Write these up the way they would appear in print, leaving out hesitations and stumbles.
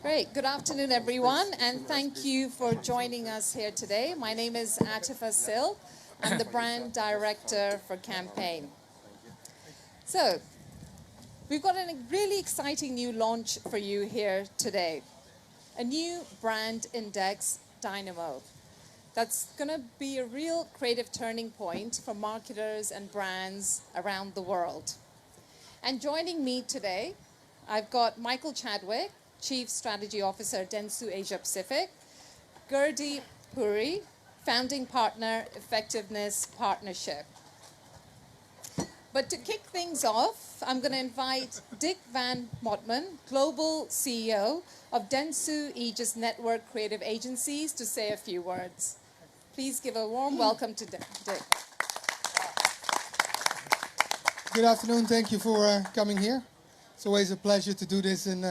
Great. Good afternoon, everyone, and thank you for joining us here today. My name is Atifa Sil. I'm the brand director for Campaign. So, we've got a really exciting new launch for you here today. A new brand index, Dynamo. That's going to be a real creative turning point for marketers and brands around the world. And joining me today, I've got Michael Chadwick, Chief Strategy Officer, Dentsu Asia Pacific, Gurdeep Puri, Founding Partner, Effectiveness Partnership. But to kick things off, I'm going to invite Dick Van Motman, Global CEO of Dentsu Aegis Network Creative Agencies, to say a few words. Please give a warm welcome to Dick. Good afternoon. Thank you for coming here. It's always a pleasure to do this in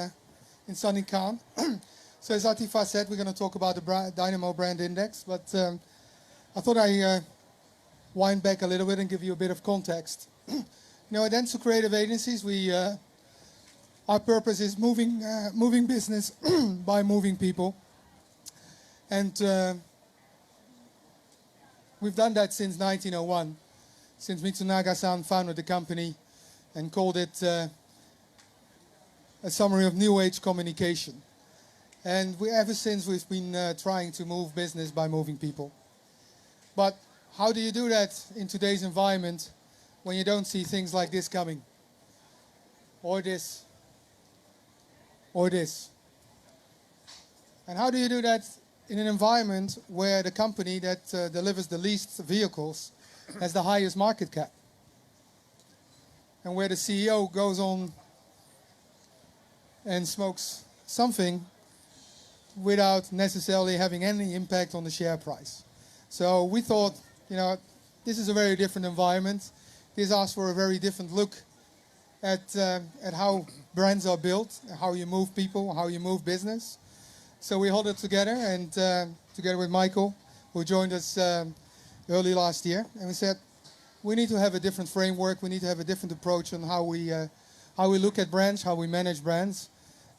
sunny Cannes. So as Atifa said, we're going to talk about the Dynamo Brand Index, but I thought I'd wind back a little bit and give you a bit of context. You know, at Dentsu Creative Agencies, our purpose is moving business by moving people. And we've done that since 1901, since Mitsunaga-san founded the company and called it a summary of New Age communication. And ever since we've been trying to move business by moving people. But how do you do that in today's environment when you don't see things like this coming? Or this. Or this. And how do you do that in an environment where the company that delivers the least vehicles has the highest market cap? And where the CEO goes on and smokes something without necessarily having any impact on the share price. So we thought, you know, this is a very different environment. This asks for a very different look at how brands are built, how you move people, how you move business. So we hold it together, and together with Michael, who joined us early last year, and we said, we need to have a different framework, we need to have a different approach on how we look at brands, how we manage brands.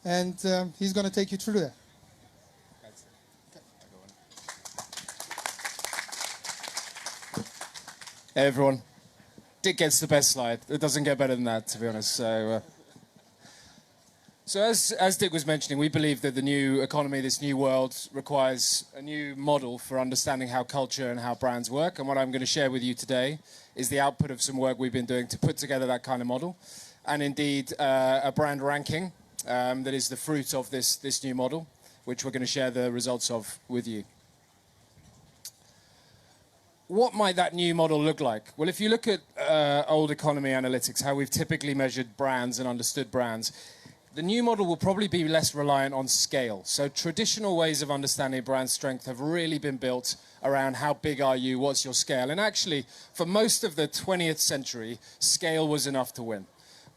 And he's going to take you through that. Hey everyone. Dick gets the best slide. It doesn't get better than that, to be honest. So as Dick was mentioning, we believe that the new economy, this new world, requires a new model for understanding how culture and how brands work. And what I'm going to share with you today is the output of some work we've been doing to put together that kind of model. And indeed, a brand ranking that is the fruit of this new model, which we're going to share the results of with you. What might that new model look like? Well, if you look at old economy analytics, how we've typically measured brands and understood brands, the new model will probably be less reliant on scale. So traditional ways of understanding brand strength have really been built around how big are you, what's your scale. And actually, for most of the 20th century, scale was enough to win.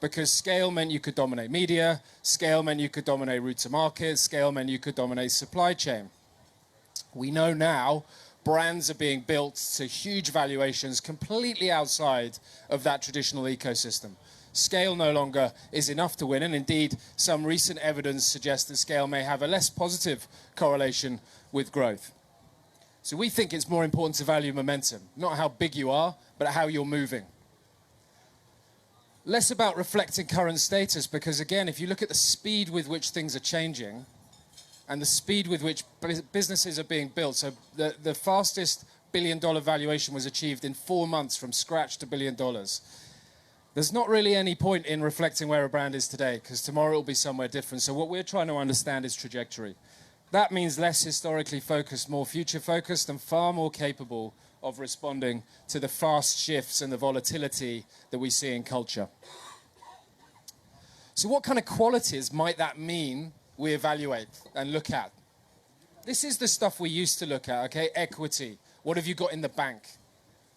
Because scale meant you could dominate media, scale meant you could dominate route to market, scale meant you could dominate supply chain. We know now brands are being built to huge valuations completely outside of that traditional ecosystem. Scale no longer is enough to win, and indeed some recent evidence suggests that scale may have a less positive correlation with growth. So we think it's more important to value momentum, not how big you are, but how you're moving. Less about reflecting current status, because again, if you look at the speed with which things are changing and the speed with which businesses are being built, so the fastest billion-dollar valuation was achieved in 4 months from scratch to $1 billion. There's not really any point in reflecting where a brand is today, because tomorrow it will be somewhere different. So what we're trying to understand is trajectory. That means less historically focused, more future-focused, and far more capable of responding to the fast shifts and the volatility that we see in culture. So what kind of qualities might that mean we evaluate and look at? This is the stuff we used to look at, okay? Equity. What have you got in the bank?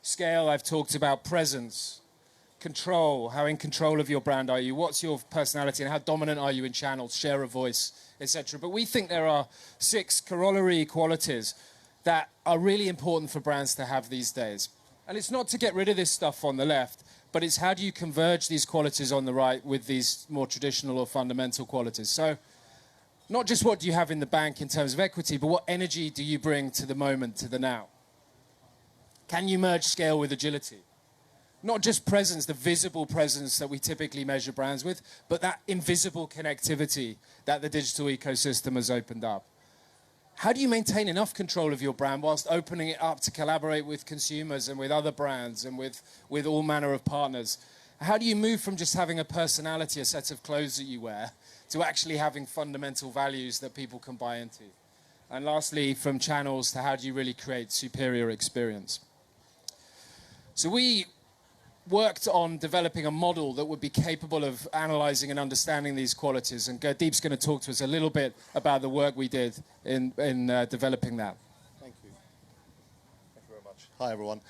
Scale, I've talked about. Presence. Control. How in control of your brand are you? What's your personality and how dominant are you in channels? Share of voice, etc. But we think there are 6 corollary qualities that are really important for brands to have these days. And it's not to get rid of this stuff on the left, but it's how do you converge these qualities on the right with these more traditional or fundamental qualities. So Not just what do you have in the bank in terms of equity, but what energy do you bring to the moment, to the now? Can you merge scale with agility? Not just presence, the visible presence that we typically measure brands with, but that invisible connectivity that the digital ecosystem has opened up. How do you maintain enough control of your brand whilst opening it up to collaborate with consumers and with other brands and with all manner of partners? How do you move from just having a personality, a set of clothes that you wear, to actually having fundamental values that people can buy into? And lastly, from channels to how do you really create superior experience? So we worked on developing a model that would be capable of analyzing and understanding these qualities. And Gurdeep's going to talk to us a little bit about the work we did in developing that. Thank you. Thank you very much. Hi, everyone.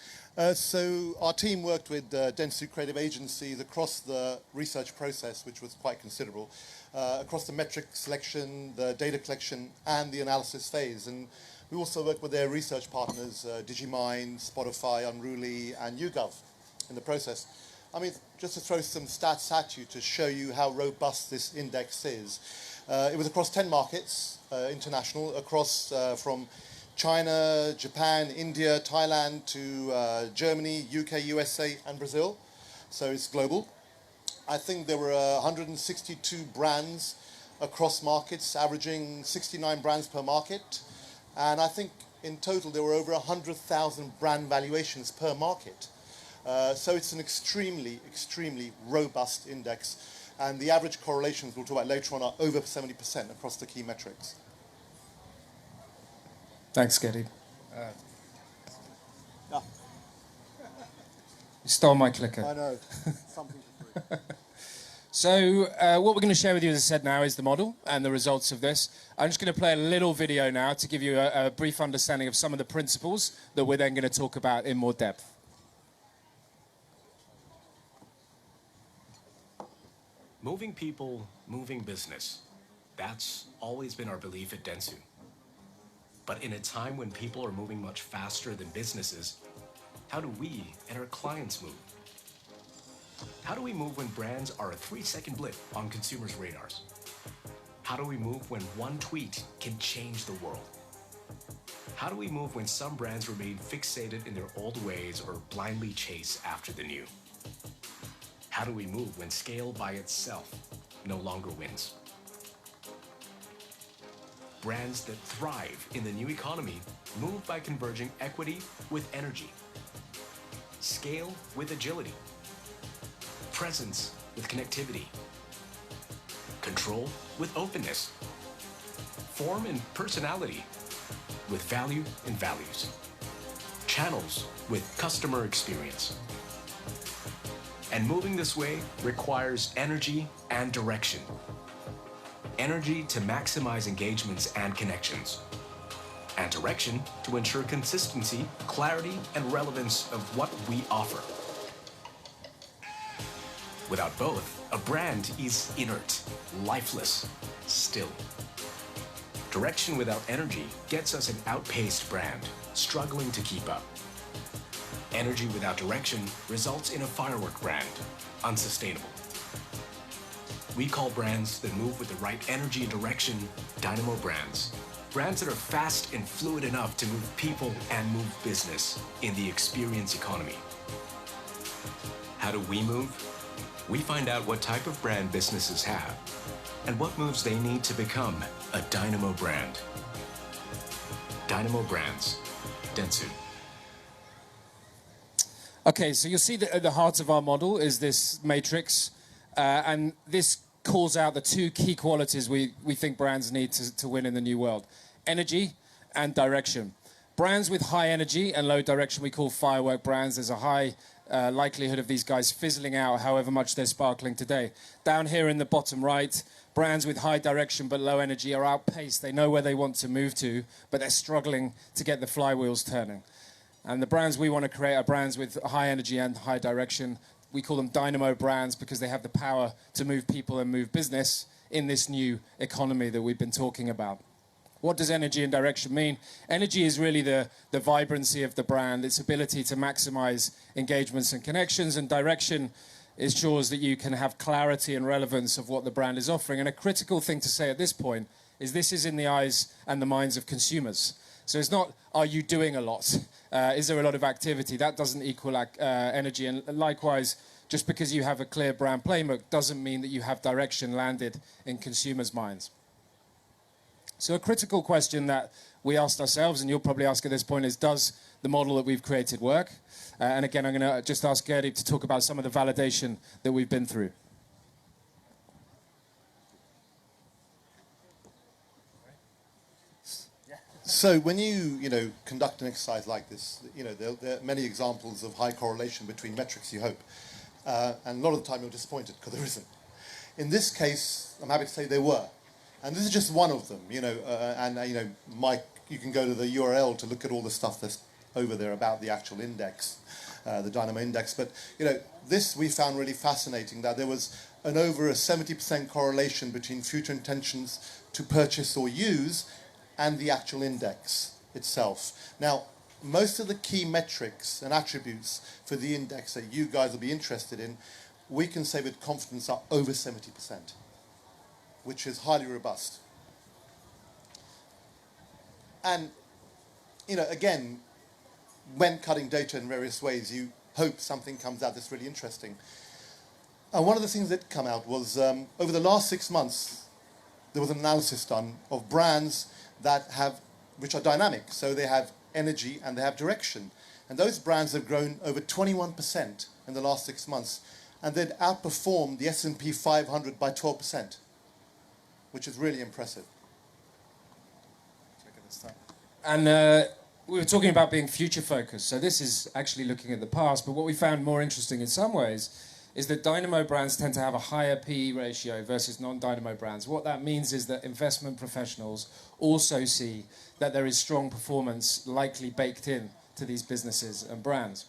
So our team worked with Dentsu creative agencies across the research process, which was quite considerable, across the metric selection, the data collection, and the analysis phase. And we also worked with their research partners, Digimind, Spotify, Unruly, and YouGov in the process. I mean, just to throw some stats at you to show you how robust this index is. It was across 10 markets, international, across from China, Japan, India, Thailand to Germany, UK, USA, and Brazil. So it's global. I think there were 162 brands across markets, averaging 69 brands per market. And I think in total there were over 100,000 brand valuations per market. So it's an extremely, extremely robust index. And the average correlations we'll talk about later on are over 70% across the key metrics. Thanks, Gurdeep. Yeah. You stole my clicker. I know. Something for free. So what we're going to share with you, as I said now, is the model and the results of this. I'm just going to play a little video now to give you a brief understanding of some of the principles that we're then going to talk about in more depth. Moving people, moving business. That's always been our belief at Dentsu. But in a time when people are moving much faster than businesses, how do we and our clients move? How do we move when brands are a 3-second blip on consumers' radars? How do we move when one tweet can change the world? How do we move when some brands remain fixated in their old ways or blindly chase after the new? How do we move when scale by itself no longer wins? Brands that thrive in the new economy move by converging equity with energy, scale with agility, presence with connectivity, control with openness, form and personality with value and values, channels with customer experience. And moving this way requires energy and direction. Energy to maximize engagements and connections, and direction to ensure consistency, clarity, and relevance of what we offer. Without both, a brand is inert, lifeless, still. Direction without energy gets us an outpaced brand, struggling to keep up. Energy without direction results in a firework brand, unsustainable. We call brands that move with the right energy and direction Dynamo brands. Brands that are fast and fluid enough to move people and move business in the experience economy. How do we move? We find out what type of brand businesses have and what moves they need to become a Dynamo brand. Dynamo brands, Dentsu. Okay, so you'll see that at the heart of our model is this matrix, and this calls out the two key qualities we think brands need to win in the new world: energy and direction. Brands with high energy and low direction we call firework brands. There's a high likelihood of these guys fizzling out however much they're sparkling today. Down here in the bottom right, brands with high direction but low energy are outpaced. They know where they want to move to, but they're struggling to get the flywheels turning. And the brands we want to create are brands with high energy and high direction. We call them Dynamo brands because they have the power to move people and move business in this new economy that we've been talking about. What does energy and direction mean? Energy is really the vibrancy of the brand, its ability to maximize engagements and connections, and direction ensures that you can have clarity and relevance of what the brand is offering. And a critical thing to say at this point is this is in the eyes and the minds of consumers. So it's not, are you doing a lot? Is there a lot of activity? That doesn't equal energy. And likewise, just because you have a clear brand playbook doesn't mean that you have direction landed in consumers' minds. So a critical question that we asked ourselves, and you'll probably ask at this point, is does the model that we've created work? And again, I'm going to just ask Gerdy to talk about some of the validation that we've been through. So when you conduct an exercise like this, there are many examples of high correlation between metrics, you hope. And a lot of the time you're disappointed because there isn't. In this case, I'm happy to say there were. And this is just one of them, Mike, you can go to the URL to look at all the stuff that's over there about the actual index, the Dynamo Index. But, this we found really fascinating, that there was over a 70% correlation between future intentions to purchase or use and the actual index itself. Now, most of the key metrics and attributes for the index that you guys will be interested in, we can say with confidence are over 70%, which is highly robust. And, again, when cutting data in various ways, you hope something comes out that's really interesting. And one of the things that come out was, over the last 6 months, there was an analysis done of brands which are dynamic. So they have energy and they have direction. And those brands have grown over 21% in the last 6 months. And they'd outperformed the S&P 500 by 12%, which is really impressive. And we were talking about being future focused. So this is actually looking at the past. But what we found more interesting in some ways is that Dynamo brands tend to have a higher PE ratio versus non-Dynamo brands. What that means is that investment professionals also see that there is strong performance likely baked in to these businesses and brands.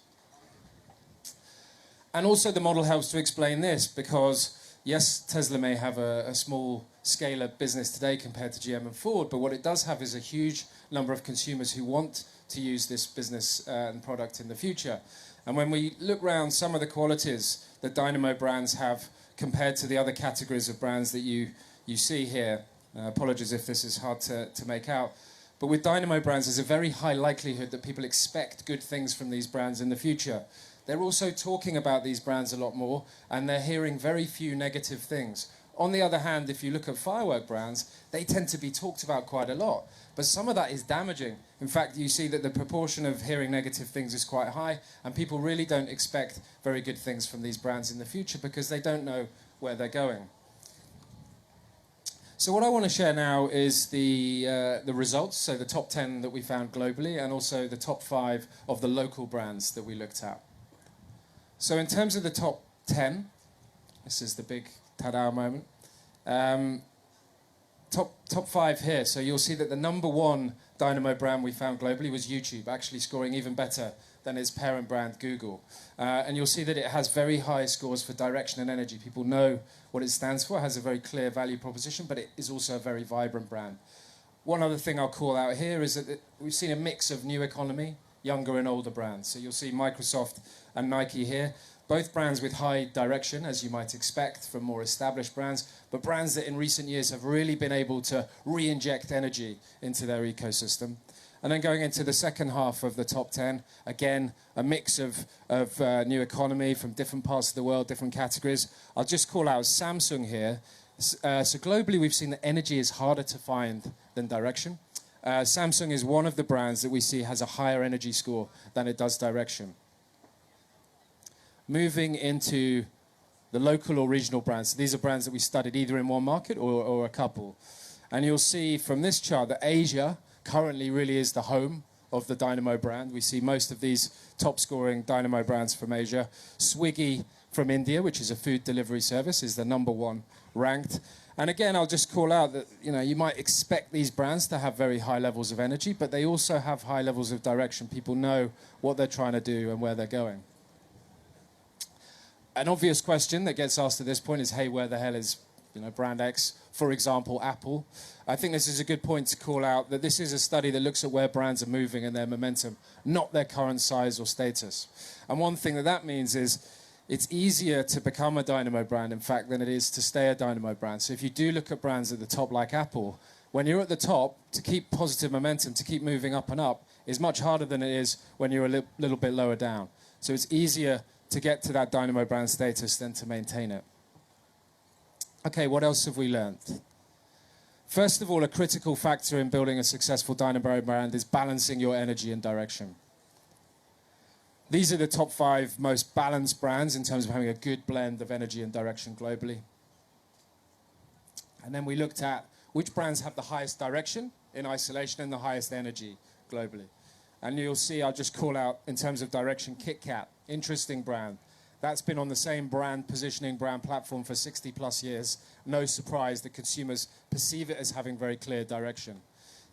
And also the model helps to explain this because, yes, Tesla may have a small scale of business today compared to GM and Ford, but what it does have is a huge number of consumers who want to use this business and product in the future. And when we look around some of the qualities that Dynamo brands have compared to the other categories of brands that you see here, apologies if this is hard to make out, but with Dynamo brands there's a very high likelihood that people expect good things from these brands in the future. They're also talking about these brands a lot more and they're hearing very few negative things. On the other hand, if you look at firework brands, they tend to be talked about quite a lot. But some of that is damaging. In fact, you see that the proportion of hearing negative things is quite high, and people really don't expect very good things from these brands in the future because they don't know where they're going. So what I want to share now is the results, so the top 10 that we found globally, and also the top 5 of the local brands that we looked at. So in terms of the top 10, this is the big ta-da moment. Top 5 here. So you'll see that the number 1 Dynamo brand we found globally was YouTube, actually scoring even better than its parent brand, Google. And you'll see that it has very high scores for direction and energy. People know what it stands for, it has a very clear value proposition, but it is also a very vibrant brand. One other thing I'll call out here is that we've seen a mix of new economy, younger and older brands. So you'll see Microsoft and Nike here. Both brands with high direction, as you might expect from more established brands, but brands that in recent years have really been able to re-inject energy into their ecosystem. And then going into the second half of the top 10, again, a mix of new economy from different parts of the world, different categories. I'll just call out Samsung here. So globally, we've seen that energy is harder to find than direction. Samsung is one of the brands that we see has a higher energy score than it does direction. Moving into the local or regional brands. So these are brands that we studied either in one market or a couple. And you'll see from this chart that Asia currently really is the home of the Dynamo brand. We see most of these top-scoring Dynamo brands from Asia. Swiggy from India, which is a food delivery service, is the number 1 ranked. And again, I'll just call out that you might expect these brands to have very high levels of energy, but they also have high levels of direction. People know what they're trying to do and where they're going. An obvious question that gets asked at this point is, hey, where the hell is brand X, for example, Apple? I think this is a good point to call out that this is a study that looks at where brands are moving and their momentum, not their current size or status. And one thing that means is it's easier to become a Dynamo brand, in fact, than it is to stay a Dynamo brand. So if you do look at brands at the top like Apple, When you're at the top, to keep positive momentum, to keep moving up and up, is much harder than it is when you're a little bit lower down. So it's easier to get to that Dynamo brand status than to maintain it. Okay, what else have we learned? First of all, a critical factor in building a successful Dynamo brand is balancing your energy and direction. These are the top 5 most balanced brands in terms of having a good blend of energy and direction globally. And then we looked at which brands have the highest direction in isolation and the highest energy globally. And you'll see, I'll just call out in terms of direction, KitKat, interesting brand. That's been on the same brand positioning, brand platform for 60 plus years. No surprise that consumers perceive it as having very clear direction.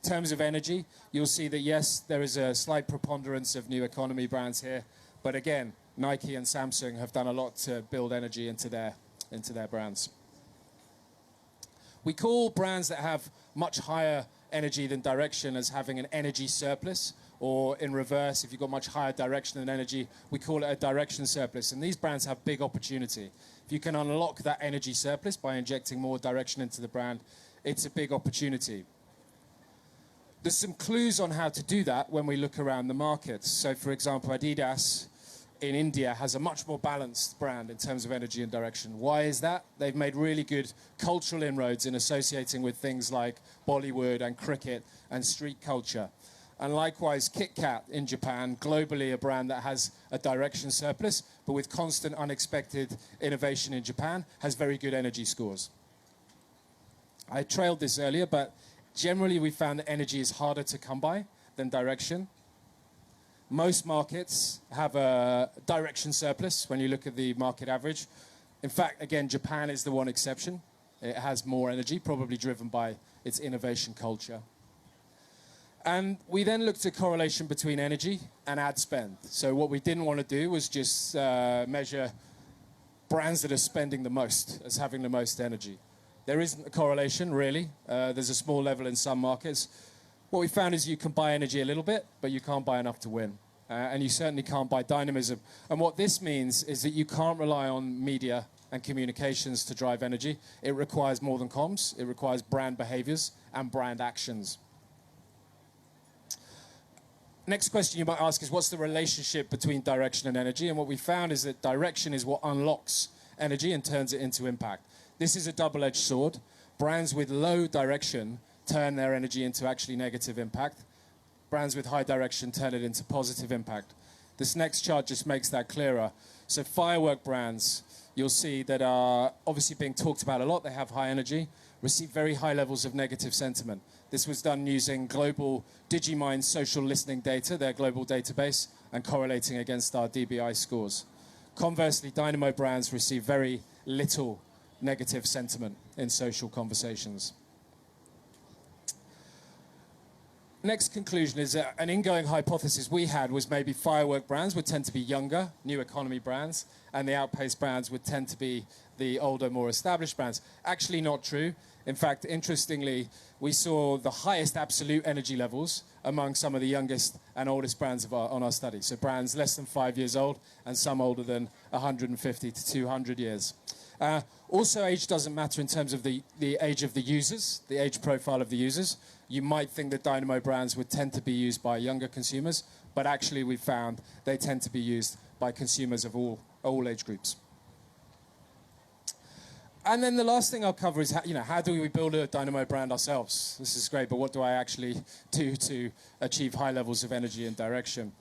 In terms of energy, you'll see that yes, there is a slight preponderance of new economy brands here. But again, Nike and Samsung have done a lot to build energy into their brands. We call brands that have much higher energy than direction as having an energy surplus, or in reverse, if you've got much higher direction than energy, we call it a direction surplus. And these brands have big opportunity. If you can unlock that energy surplus by injecting more direction into the brand, it's a big opportunity. There's some clues on how to do that when we look around the markets. So, for example, Adidas in India has a much more balanced brand in terms of energy and direction. Why is that? They've made really good cultural inroads in associating with things like Bollywood and cricket and street culture. And likewise, KitKat in Japan, globally a brand that has a direction surplus, but with constant unexpected innovation in Japan, has very good energy scores. I trailed this earlier, but generally we found that energy is harder to come by than direction. Most markets have a direction surplus when you look at the market average. In fact, again, Japan is the one exception. It has more energy, probably driven by its innovation culture. And we then looked at correlation between energy and ad spend. So what we didn't want to do was just measure brands that are spending the most as having the most energy. There isn't a correlation, really. There's a small level in some markets. What we found is you can buy energy a little bit, but you can't buy enough to win. And you certainly can't buy dynamism. And what this means is that you can't rely on media and communications to drive energy. It requires more than comms. It requires brand behaviors and brand actions. Next question you might ask is, what's the relationship between direction and energy? And what we found is that direction is what unlocks energy and turns it into impact. This is a double-edged sword. Brands with low direction turn their energy into actually negative impact. Brands with high direction turn it into positive impact. This next chart just makes that clearer. So firework brands, you'll see that are obviously being talked about a lot. They have high energy, receive very high levels of negative sentiment. This was done using global Digimind social listening data, their global database, and correlating against our DBI scores. Conversely, Dynamo brands receive very little negative sentiment in social conversations. Next conclusion is that an ingoing hypothesis we had was maybe firework brands would tend to be younger, new economy brands, and the outpace brands would tend to be the older, more established brands. Actually not true. In fact, interestingly, we saw the highest absolute energy levels among some of the youngest and oldest brands on our study. So brands less than 5 years old and some older than 150 to 200 years. Also, age doesn't matter in terms of the age of the users, the age profile of the users. You might think that Dynamo brands would tend to be used by younger consumers, but actually we found they tend to be used by consumers of all age groups. And then the last thing I'll cover is how do we build a Dynamo brand ourselves? This is great, but what do I actually do to achieve high levels of energy and direction?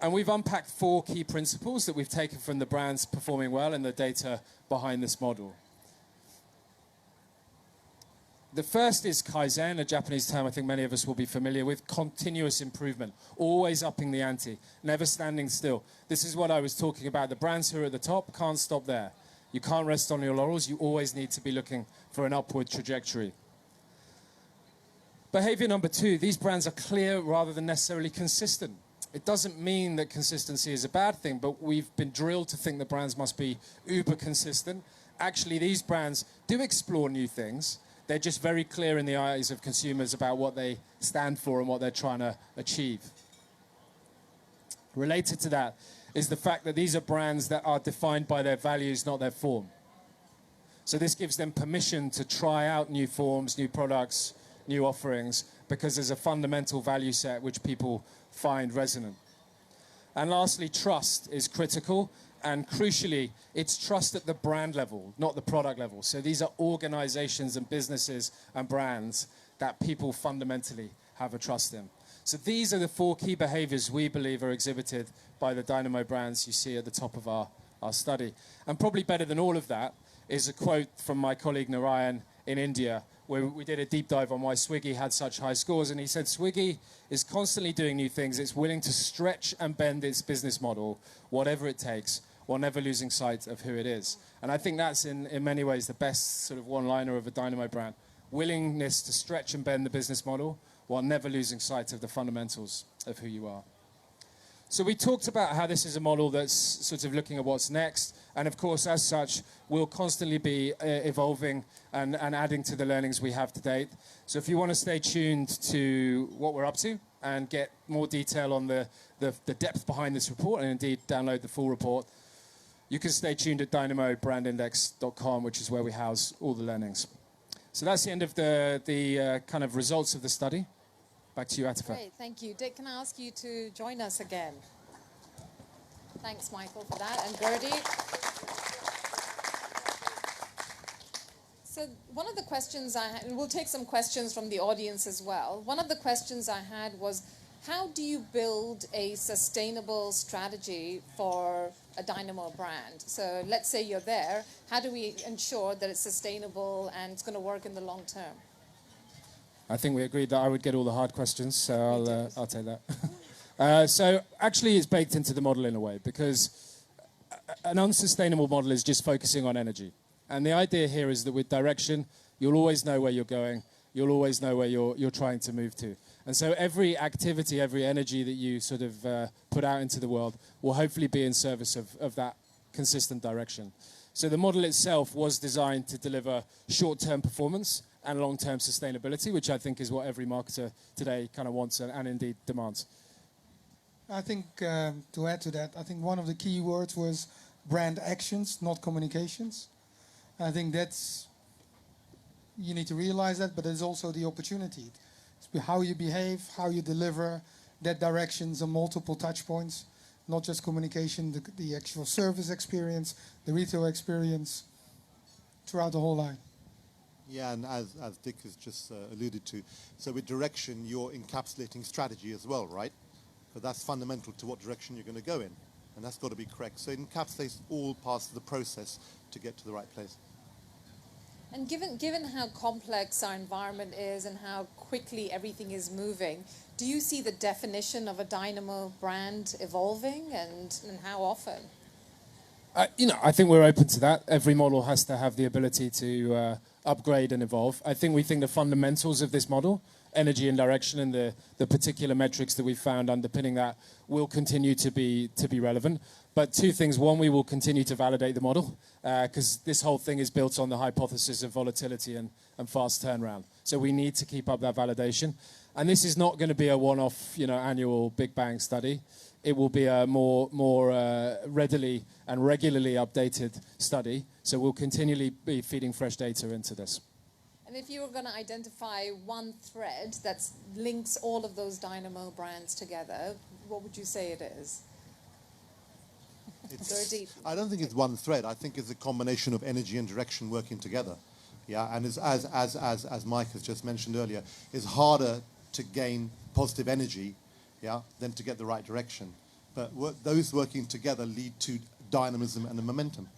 And we've unpacked 4 key principles that we've taken from the brands performing well and the data behind this model. The first is Kaizen, a Japanese term I think many of us will be familiar with. Continuous improvement, always upping the ante, never standing still. This is what I was talking about. The brands who are at the top can't stop there. You can't rest on your laurels. You always need to be looking for an upward trajectory. Behavior number 2, these brands are clear rather than necessarily consistent. It doesn't mean that consistency is a bad thing, but we've been drilled to think that brands must be uber consistent. Actually, these brands do explore new things. They're just very clear in the eyes of consumers about what they stand for and what they're trying to achieve. Related to that is the fact that these are brands that are defined by their values, not their form. So this gives them permission to try out new forms, new products, new offerings because there's a fundamental value set which people find resonant. And lastly, trust is critical, and crucially, it's trust at the brand level, not the product level. So these are organizations and businesses and brands that people fundamentally have a trust in. So these are the 4 key behaviors we believe are exhibited by the Dynamo brands you see at the top of our study. And probably better than all of that is a quote from my colleague Narayan in India, where we did a deep dive on why Swiggy had such high scores. And he said Swiggy is constantly doing new things. It's willing to stretch and bend its business model, whatever it takes, while never losing sight of who it is. And I think that's in many ways the best sort of one-liner of a Dynamo brand. Willingness to stretch and bend the business model while never losing sight of the fundamentals of who you are. So we talked about how this is a model that's sort of looking at what's next. And of course, as such, we'll constantly be evolving and adding to the learnings we have to date. So if you want to stay tuned to what we're up to and get more detail on the depth behind this report, and indeed download the full report, you can stay tuned at dynamobrandindex.com, which is where we house all the learnings. So that's the end of the kind of results of the study. Back to you, Atifa. Great, thank you. Dick, can I ask you to join us again? Thanks, Michael, for that, and Gertie. So one of the questions I had, and we'll take some questions from the audience as well. One of the questions I had was, how do you build a sustainable strategy for a Dynamo brand? So let's say you're there. How do we ensure that it's sustainable and it's going to work in the long term? I think we agreed that I would get all the hard questions, so I'll take that. So actually it's baked into the model in a way, because an unsustainable model is just focusing on energy. And the idea here is that with direction, you'll always know where you're going. You'll always know where you're trying to move to. And so every activity, every energy that you sort of put out into the world will hopefully be in service of that consistent direction. So the model itself was designed to deliver short-term performance and long-term sustainability, which I think is what every marketer today kind of wants and indeed demands. I think, to add to that, I think one of the key words was brand actions, not communications. I think that's, you need to realize that, but there's also the opportunity. It's how you behave, how you deliver, that directions and multiple touch points, not just communication, the actual service experience, the retail experience, throughout the whole line. Yeah, and as Dick has just alluded to, so with direction, you're encapsulating strategy as well, right? But that's fundamental to what direction you're going to go in, and that's got to be correct. So it encapsulates all parts of the process to get to the right place. And given how complex our environment is and how quickly everything is moving, do you see the definition of a Dynamo brand evolving, and how often? I think we're open to that. Every model has to have the ability to upgrade and evolve. I think the fundamentals of this model, energy and direction, and the particular metrics that we've found underpinning that will continue to be relevant. But 2 things. One, we will continue to validate the model because this whole thing is built on the hypothesis of volatility and fast turnaround. So we need to keep up that validation. And this is not going to be a one-off, annual Big Bang study. It will be a more readily and regularly updated study. So we'll continually be feeding fresh data into this. And if you were going to identify one thread that links all of those Dynamo brands together, what would you say it is? I don't think it's one thread. I think it's a combination of energy and direction working together. Yeah, and as Mike has just mentioned earlier, it's harder to gain positive energy, than to get the right direction. But those working together lead to dynamism and a momentum.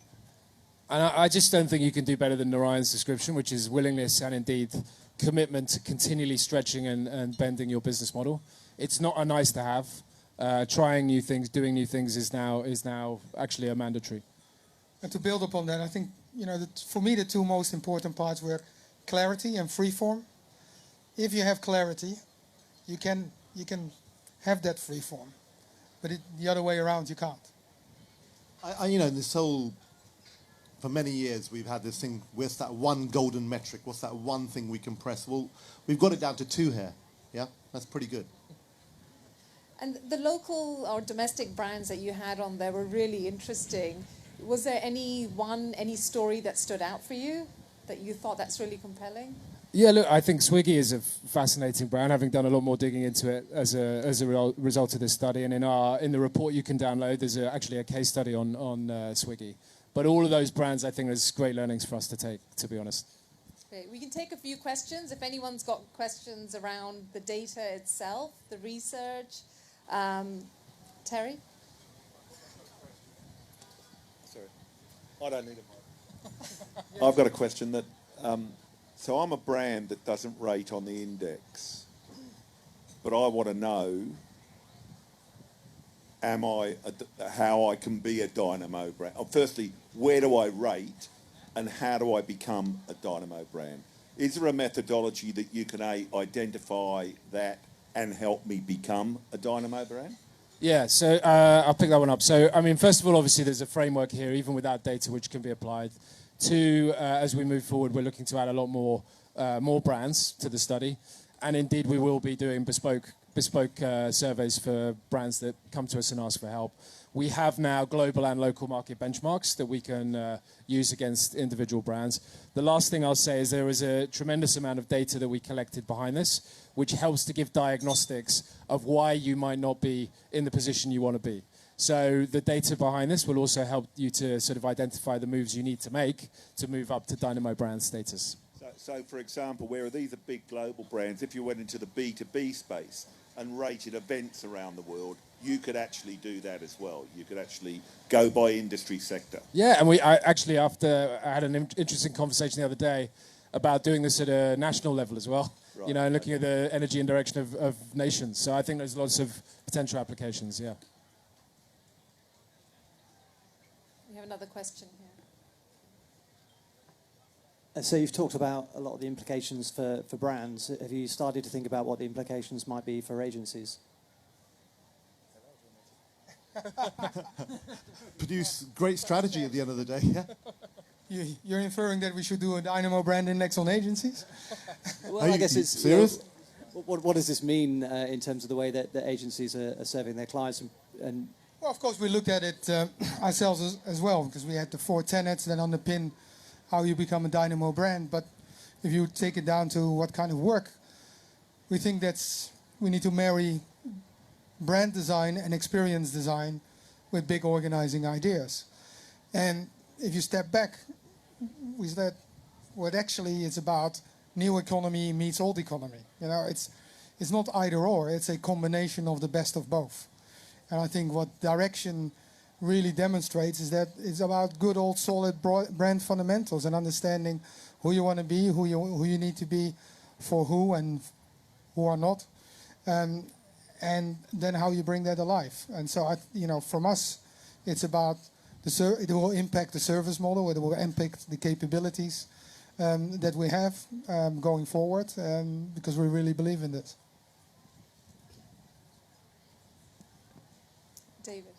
And I just don't think you can do better than Narayan's description, which is willingness and indeed commitment to continually stretching and bending your business model. It's not a nice to have. Trying new things, doing new things is now actually a mandatory. And to build upon that, I think, for me, the 2 most important parts were clarity and freeform. If you have clarity, you can have that freeform, but the other way around, you can't. This whole, for many years, we've had this thing, where's that one golden metric? What's that one thing we can press? Well, we've got it down to 2 here. Yeah, that's pretty good. And the local or domestic brands that you had on there were really interesting. Was there any story that stood out for you that you thought that's really compelling? Yeah, look, I think Swiggy is a fascinating brand, having done a lot more digging into it as a result of this study. And in the report you can download, there's actually a case study on Swiggy. But all of those brands, I think, there's great learnings for us to take, to be honest. Great. We can take a few questions. If anyone's got questions around the data itself, the research. Terry? Sorry, I don't need a mic. I've got a question that... so I'm a brand that doesn't rate on the index, but I want to know how I can be a Dynamo brand. Firstly, where do I rate and how do I become a Dynamo brand? Is there a methodology that you can identify that and help me become a Dynamo brand? Yeah, so I'll pick that one up. So, I mean, first of all, obviously, there's a framework here, even without data, which can be applied. Two, as we move forward, we're looking to add a lot more brands to the study. And indeed, we will be doing bespoke surveys for brands that come to us and ask for help. We have now global and local market benchmarks that we can use against individual brands. The last thing I'll say is there is a tremendous amount of data that we collected behind this, which helps to give diagnostics of why you might not be in the position you want to be. So the data behind this will also help you to sort of identify the moves you need to make to move up to Dynamo brand status. So for example, where these are big global brands, if you went into the B2B space and rated events around the world, you could actually do that as well. You could actually go by industry sector. Yeah, and after I had an interesting conversation the other day about doing this at a national level as well, right. You know, and looking at the energy and direction of nations. So I think there's lots of potential applications, yeah. We have another question here. So you've talked about a lot of the implications for brands. Have you started to think about what the implications might be for agencies? Produce great strategy at the end of the day, yeah. You're inferring that we should do a Dynamo Brand Index on agencies? Well, I guess it's... Serious? What does this mean in terms of the way that agencies are serving their clients? And Well, of course, we looked at it ourselves as well, because we had the 4 tenets that underpin how you become a Dynamo brand. But if you take it down to what kind of work, we think we need to marry brand design and experience design with big organizing ideas. And if you step back, we said what actually it's about new economy meets old economy. You know, it's not either or, it's a combination of the best of both. And I think what direction really demonstrates is that it's about good old solid brand fundamentals and understanding who you want to be, who you need to be for who and who are not, and then how you bring that alive. And so, from us, it's about it will impact the service model, it will impact the capabilities that we have going forward, because we really believe in this. David.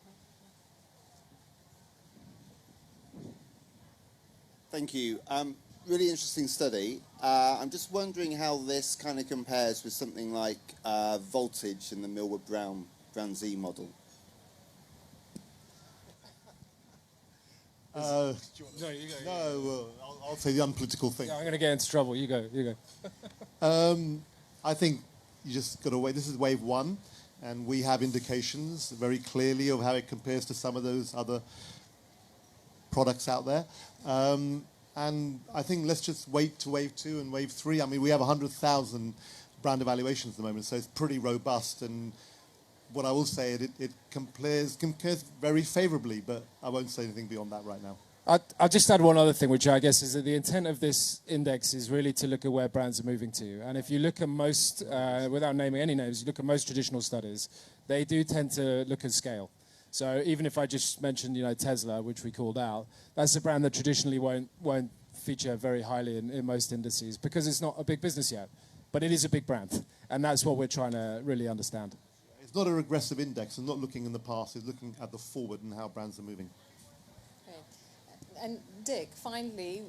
Thank you. Really interesting study. I'm just wondering how this kind of compares with something like voltage in the Millward Brown Z model. No, you go. No, I'll say the unpolitical thing. Yeah, I'm going to get into trouble. You go. I think you just got to wait. This is wave 1, and we have indications very clearly of how it compares to some of those other products out there. And I think let's just wait to wave 2 and wave 3. I mean, we have 100,000 brand evaluations at the moment, so it's pretty robust. And what I will say, it compares very favorably, but I won't say anything beyond that right now. I'll just add one other thing, which I guess is that the intent of this index is really to look at where brands are moving to. And if you look at most, without naming any names, you look at most traditional studies, they do tend to look at scale. So even if I just mentioned, Tesla, which we called out, that's a brand that traditionally won't feature very highly in most indices because it's not a big business yet. But it is a big brand, and that's what we're trying to really understand. It's not a regressive index. It's not looking in the past. It's looking at the forward and how brands are moving. Okay. And Dick, finally,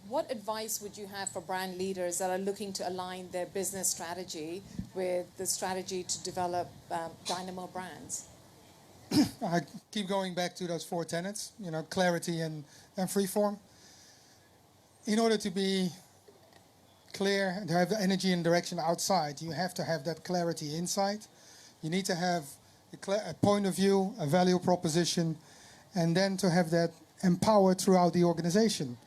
what advice would you have for brand leaders that are looking to align their business strategy with the strategy to develop Dynamo brands? I keep going back to those 4 tenets, clarity and freeform. In order to be clear, to have energy and direction outside, you have to have that clarity inside. You need to have a point of view, a value proposition, and then to have that empowered throughout the organization.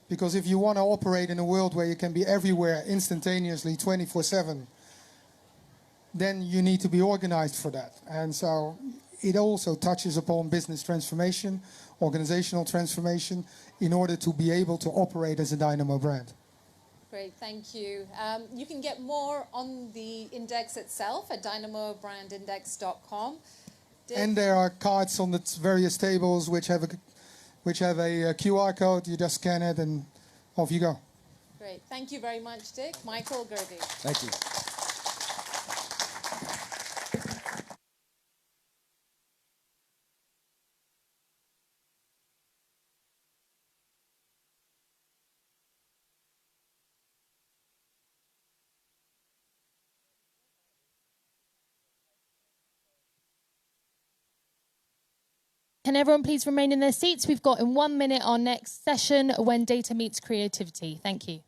Because if you want to operate in a world where you can be everywhere instantaneously, 24/7, then you need to be organized for that. And so it also touches upon business transformation, organizational transformation, in order to be able to operate as a Dynamo brand. Great, thank you. You can get more on the index itself at dynamobrandindex.com. And there are cards on the various tables which have a QR code. You just scan it and off you go. Great, thank you very much, Dick. Michael Gertie. Thank you. Can everyone please remain in their seats? We've got in 1 minute our next session, When Data Meets Creativity. Thank you.